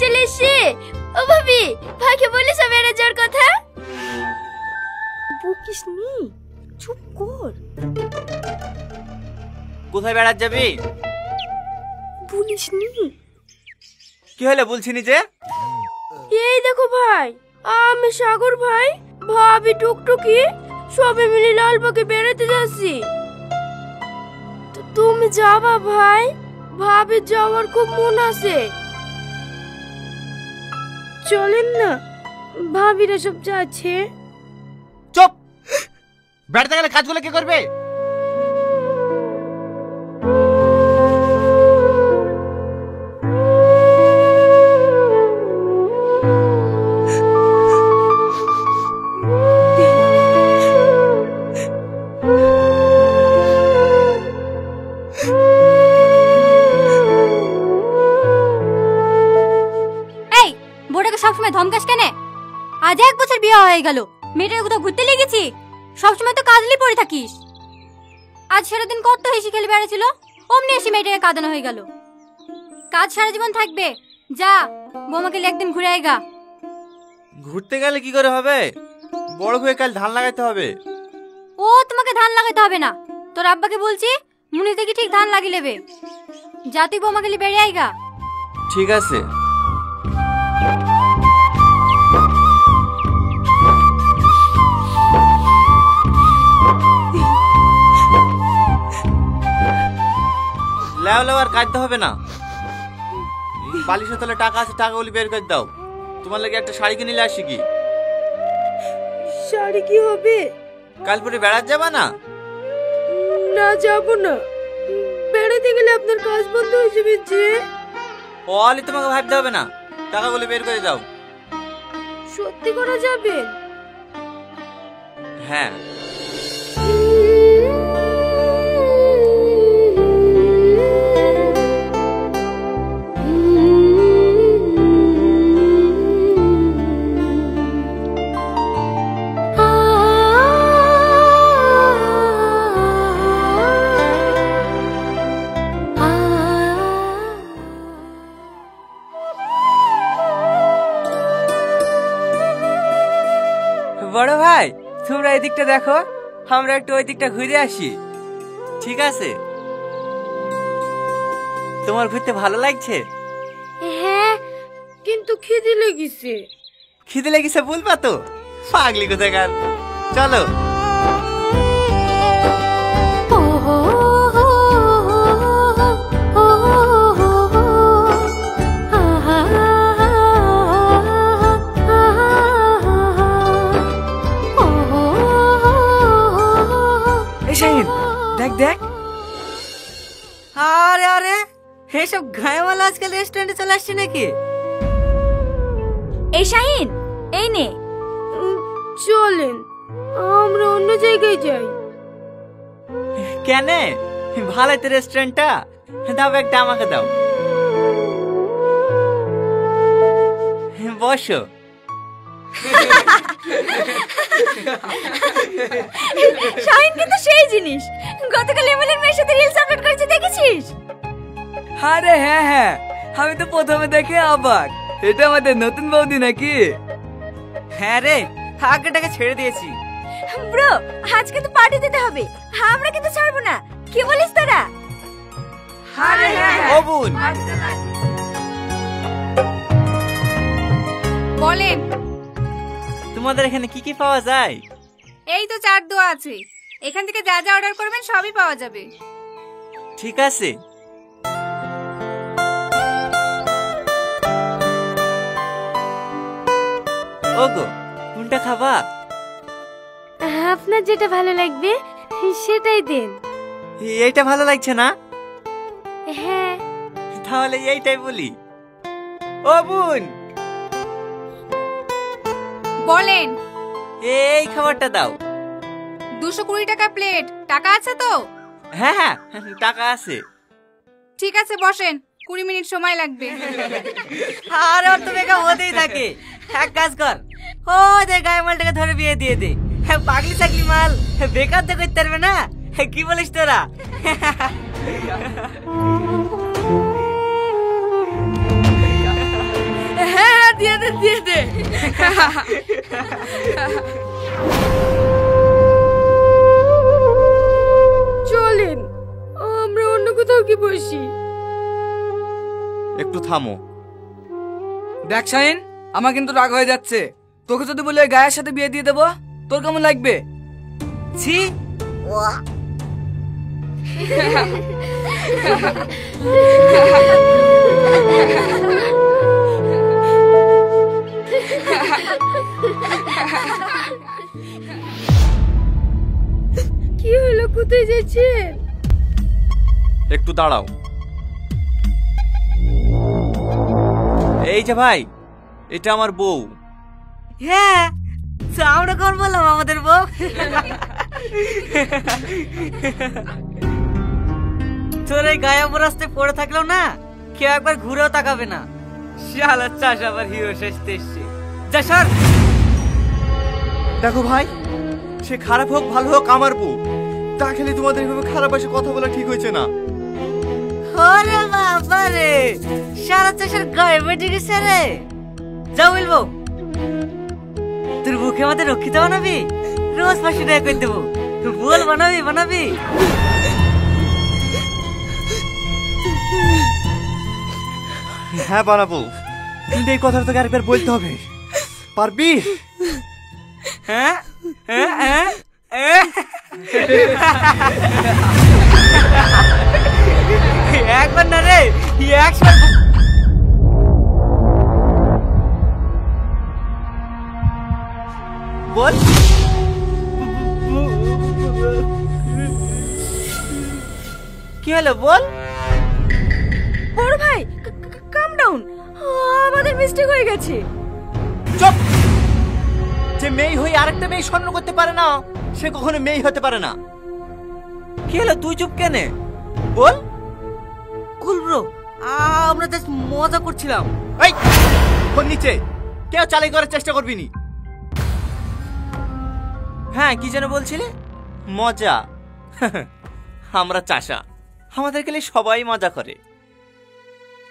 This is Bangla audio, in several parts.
চলে এসছি। ও ভাবি, ভাইকে বলিস বেড়ে যাওয়ার কথা। বকিস নি, চুপ কর। কোথায় বেড়াত যাবি? বলিস নি। কি হলো বলছিনি যে? এই দেখো ভাই, আমি সাগর ভাই, ভাবি টুকটুকি সবে মিলে লালবাগে বেড়াতে যাচ্ছি। তুমি যাবা ভাই? ভাবি যাওয়ার খুব মন আছে। চলেন না, ভাবিরা সব যাচ্ছে। চুপ! বেড়াতে গেলে কাজগুলো কে করবে? সবসময় ধমকাস কেন? আজ 1 বছর বিয়ে হয়ে গেল, মেয়েটার কোথাও ঘুরতে লেগেছি? সবসময় তো কাজলি পড়ে থাকিস। আজ সারাদিন কত হেসে খেলে বেড়াচ্ছিল, অমনি এসে মেয়েটাকে কাঁদানো হয়ে গেল। কাজ সারা জীবন থাকবে, যা বৌমাকে একদিন ঘুরে আইগা। ঘুরতে গেলে কি করে হবে? বড় হয়ে কাল ধান লাগাইতে হবে। ও তোমাকে ধান লাগাইতে হবে না, তোর আব্বাকে বলছি মুনি থেকে ঠিক ধান লাগিয়ে নেবে। যা তুই বৌমাকে বেড়ে আইগা। ঠিক আছে। লেও আর কাটতে হবে না। বালিশের তলে টাকা আছে, টাকাগুলি বের করে দাও। তোমার লাগে একটা শাড়ি কিনে নিয়ে আসি। কি শাড়ি কি হবে? কাল পরে বেড়াতে যাবা না? না, যাব না। বেড়াতে গেলে আপনার কাজ বন্ধ হয়ে যাবে যে। ওলি তোমাকে ভাবতে হবে না, টাকাগুলি বের করে দাও। সত্যি করা যাবে? হ্যাঁ। বড় ভাই, তোমরা এই দিকটা দেখো, আমরা একটু ওই দিকটা ঘুরে আসি। ঠিক আছে। তোমার ঘুরতে ভালো লাগছে? হ্যাঁ, কিন্তু খিদে লেগেছে। খিদে লেগেছে বলবা তো? পাগলি কোথাকার। চলো। দেখ দেখ, আরে আরে এসব গায়েওয়ালা আজকাল রেস্টুরেন্টে চলে আসছে নাকি? এই শাহিন, এই নে। চলেন, আমরা অন্য জায়গায় যাই। কেন? ভালো তো রেস্টুরেন্টটা। দাও, একটা আমাকে দাও। বসো। শাহিন কিন্তু সেই জিনিস, গতকাল এমএলএর মেয়ের সাথে রিলস আপলোড করেছে, দেখেছিস? আরে হ্যাঁ হ্যাঁ, আমি তো প্রথমে দেখে অবাক। এটা আমাদের নতুন বৌদি নাকি? হ্যাঁ রে, আগেটাকে ছেড়ে দিয়েছি। ব্রো, আজকে তো পার্টি দিতে হবে, আমরা কিন্তু ছাড়বো না। কি বলিস তোরা? আরে হ্যাঁ ও বোন, বলেন তোমাদের এখানে কি কি পাওয়া যায়? এই তো চাট দোয়া আছে, এখান থেকে যা যা অর্ডার করবেন সবই পাওয়া যাবে। ঠিক আছে। ওগো, কোনটা খাবা? আপনার যেটা ভালো লাগবে সেটাই দেন। এইটা ভালো লাগছে না? হ্যাঁ। তাহলে এইটাই বলি। ও বোন, বলেন। এই খাবারটা দাও। 220 টাকা প্লেট। টাকা আছে তো? হ্যাঁ হ্যাঁ, টাকা আছে। ঠিক আছে, বসেন, 20 মিনিট সময় লাগবে। আর ওর তো বেকার হতেই থাকে। এক কাজ কর, ও দে গায়ে মালটাকে ধরে বিয়ে দিয়ে দে। পাগলি চাকলি মাল বেকার তো করতে পারবে না। কি বলিস তোরা? দিয়ে দে। চলেন আমরা অন্য কোথাও কি বসি। একটু থামো। দেখ শাহিন, আমার কিন্তু রাগ হয়ে যাচ্ছে। তোকে যদি বলে গায়ের সাথে বিয়ে দিয়ে দেবো, তোর কেমন লাগবে? ছি কি হলো, কোথায় যাচ্ছে? একটু দাঁড়াও। এই যে ভাই, এটা আমার বউ। হ্যাঁ, তো আমরা কখন বললাম আমাদের বউ? তোর এই গায়ে রাস্তায় পড়ে থাকলেও না কেউ একবার ঘুরেও তাকাবে না। শালা চাষ আবার হিরো সেজতে এসছে। যা সর। দেখো ভাই, সে খারাপ হোক ভালো হোক আমার বউ। তা খেলে তোমাদের এভাবে খারাপ ভাষায় কথা বলা ঠিক হয়েছে না। ওরে বাবা রে, শালা চাষের গায়ে বেটে গেছে রে। যা বলবো, তোর বুকে আমাদের রক্ষিত বানাবি, রোজ ফাঁসি দেয় করে দেবো। বল বানাবি বানাবি। হ্যাঁ বানাবো, কিন্তু এই কথাটা তোকে আরেকবার বলতে হবে। পারবি? হ্যাঁ হ্যাঁ হ্যাঁ একবার না রে, 100 বল। কি হলো বল? বড় ভাই কাম ডাউন, আমাদের মিস্টেক হয়ে গেছে। চুপ! যে মেয়ে হয়ে আরেকটা মেয়ে স্বর্ণ করতে পারে না, সে কখনো মেয়ে হতে পারে না। কি হলো, তুই চুপ কেনে? বল। কুল ব্রো, আমরা জাস্ট মজা করছিলাম। এই ফোন নিচে, কেউ চালাই করার চেষ্টা করবি নি। হ্যাঁ, কি যেন বলছিলে? মজা। আমরা চাষা, আমাদের গেলে সবাই মজা করে।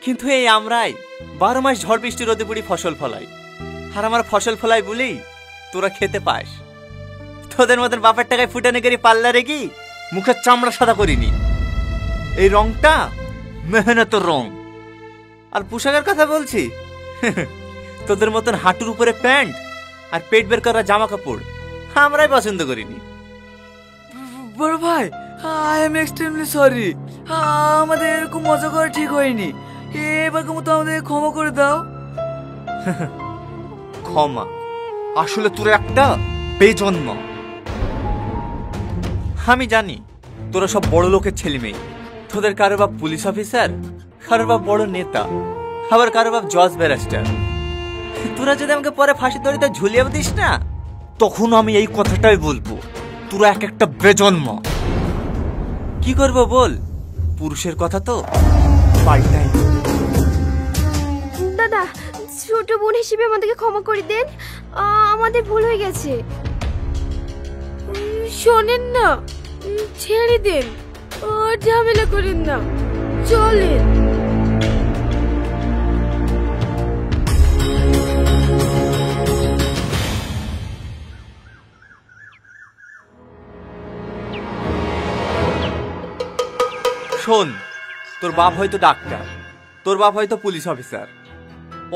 কিন্তু এই আমরাই 12 মাস ঝড় বৃষ্টি রোদে পুড়ি ফসল ফলাই। আর আমার ফসল ফলাই বলেই তোরা খেতে পাস। তোদের মতন বাপের টাকায় ফুটানে করি পাল্লা রেখি মুখের চামড়া সাদা করিনি। এই রংটা মেহনতের রং। আর পোশাকের কথা বলছি, তোদের মতন হাঁটুর উপরে প্যান্ট আর পেট বের করা জামা কাপড় আমরাই পছন্দ করিনি। বড় ভাই, আই এম এক্সট্রিমলি সরি। আমাদের এরকম মজা করা ঠিক হয়নি। এবার মতো আমাদের ক্ষমা করে দাও। ক্ষমা? আসলে তোরা একটা বেজন্ম। আমি জানি তোরা সব বড় লোকের ছেলে মেয়ে। তোদের কারো বাপ পুলিশ অফিসার, কারো বাপ বড় নেতা, আবার কারো বাপ জজ ব্যারিস্টার। তোরা যদি আমাকে পরে ফাঁসি দড়িতে ঝুলিয়ে দিস না, তখন আমি এই কথাটাই বলবো, তোরা এক একটা বেজন্ম। কি করবো বল? পুরুষের কথা তো পাল্টাই। দাদা, ছোট বোন হিসেবে আমাদেরকে ক্ষমা করে দেন, আমাদের ভুল হয়ে গেছে। শোনেন না, ছেড়ে দেন, আর ঝামেলা করেন না, চলেন। শোন, তোর বাপ হয়তো ডাক্তার, তোর বাপ হয়তো পুলিশ অফিসার।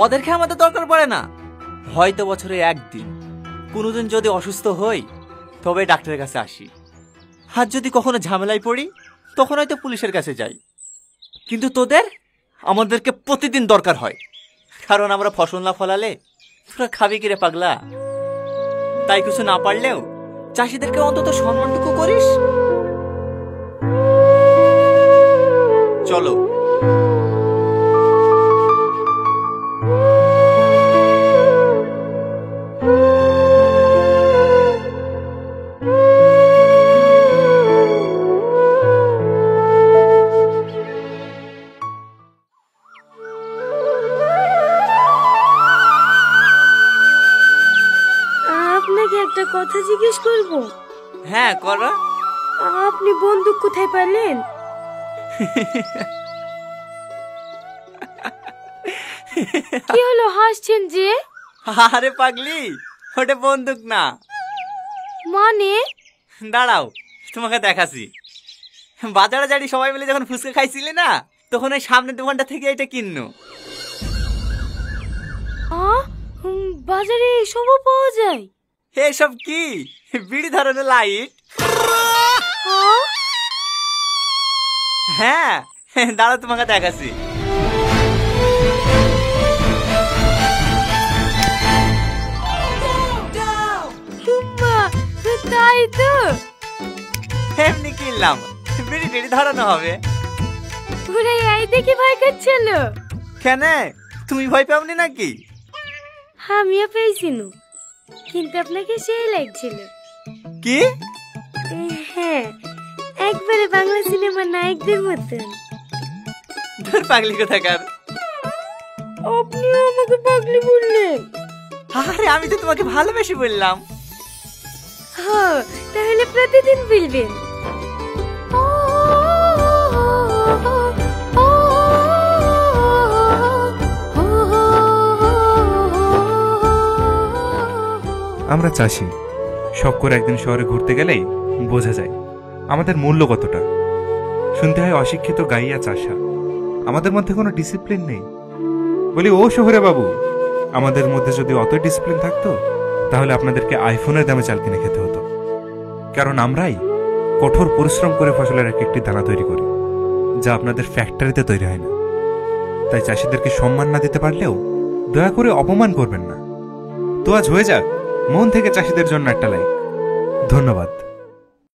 ওদেরকে আমাদের দরকার পড়ে না। হয়তো বছরে একদিন কোনোদিন যদি অসুস্থ হই তবে ডাক্তারের কাছে আসি। আর যদি কখনো ঝামেলায় পড়ি তখন হয়তো পুলিশের কাছে যাই। কিন্তু তোদের আমাদেরকে প্রতিদিন দরকার হয়, কারণ আমরা ফসল না ফলালে তোরা খাবি কিরে পাগলা। তাই কিছু না পারলেও চাষিদেরকে অন্তত সম্মানটুকু করিস। চলো। আপনাকে একটা কথা জিজ্ঞেস করব? হ্যাঁ করো। আপনি বন্দুক কোথায় পেলেন? কি হলো, হাসছেন যে? আরে পাগলি, ওটা বন্দুক না। মানে দাঁড়াও, তোমাকে দেখাচ্ছি। বাজারে যাড়ি সবাই মিলে যখন ফুচকা খাইছিলে না, তখন ওই সামনের দোকানটা থেকে এটা কিনো। বাজারে এসবও পাওয়া যায়? এসব কি? বিড়ি ধরনের লাইট। হ্যাঁ, দাঁড়াও তোমাকে দেখাচ্ছি। তাই তো, এমনি কিনলাম, বিড়ি টিড়ি ধরানো হবে। ওরা এই দেখে ভয় করছিল। কেন, তুমি ভয় পাওনি নাকি? আমিও পেয়েছিল, কিন্তু আপনাকে সেই লাগছিল। কি? হ্যাঁ, একবারে বাংলা সিনেমার নায়কদের মতন। ধর পাগলি কোথাকার। আপনিও আমাকে পাগলি বললেন। আরে আমি তো তোমাকে ভালোবেসে বললাম। হ্যাঁ, তাহলে প্রতিদিন বলবেন। আমরা চাষি, শখ করে একদিন শহরে ঘুরতে গেলেই বোঝা যায় আমাদের মূল্য কতটা। শুনতে হয় অশিক্ষিত গাইয়া চাষা, আমাদের মধ্যে কোনো ডিসিপ্লিন নেই। বলি, ও শহরে বাবু, আমাদের মধ্যে যদি অত ডিসিপ্লিন থাকতো তাহলে আপনাদেরকে আইফোনের দামে চাল কিনে খেতে হতো। কারণ আমরাই কঠোর পরিশ্রম করে ফসলের এক একটি দানা তৈরি করি, যা আপনাদের ফ্যাক্টরিতে তৈরি হয় না। তাই চাষিদেরকে সম্মান না দিতে পারলেও দয়া করে অপমান করবেন না। তো আজ হয়ে যাক মন থেকে চাষিদের জন্য একটা লাইক। ধন্যবাদ।